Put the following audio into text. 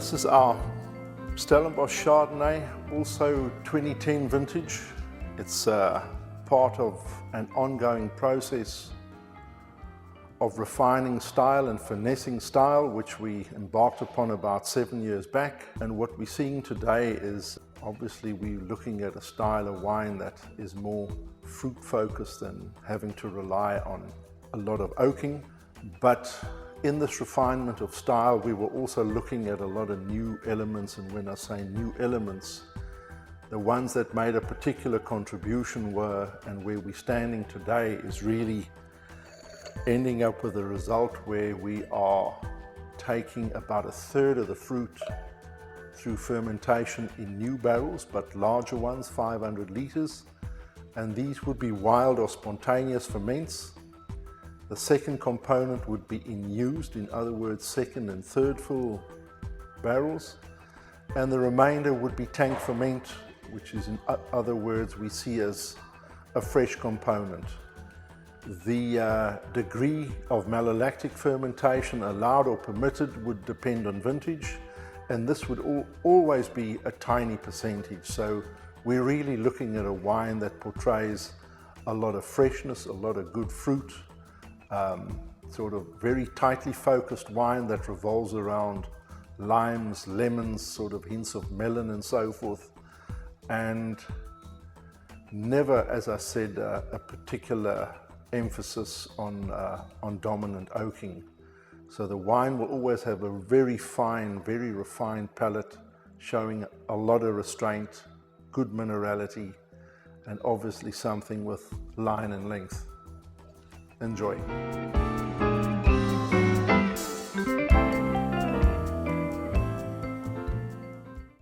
This is our Stellenbosch Chardonnay, also 2010 vintage. It's part of an ongoing process of refining style and finessing style, which we embarked upon about 7 years back. And what we're seeing today is obviously we're looking at a style of wine that is more fruit focused than having to rely on a lot of oaking. But in this refinement of style, we were also looking at a lot of new elements. And when I say new elements, the ones that made a particular contribution were, and where we're standing today is really ending up with a result where we are taking about a third of the fruit through fermentation in new barrels, but larger ones, 500 liters. And these would be wild or spontaneous ferments. The second component would be in-used, in other words, second and third fill barrels. And the remainder would be tank ferment, which is in other words we see as a fresh component. The degree of malolactic fermentation allowed or permitted would depend on vintage, and this would always be a tiny percentage. So we're really looking at a wine that portrays a lot of freshness, a lot of good fruit, sort of very tightly focused wine that revolves around limes, lemons, sort of hints of melon and so forth, and never, as I said, a particular emphasis on dominant oaking. So the wine will always have a very fine, very refined palate, showing a lot of restraint, good minerality, and obviously something with line and length. Enjoy.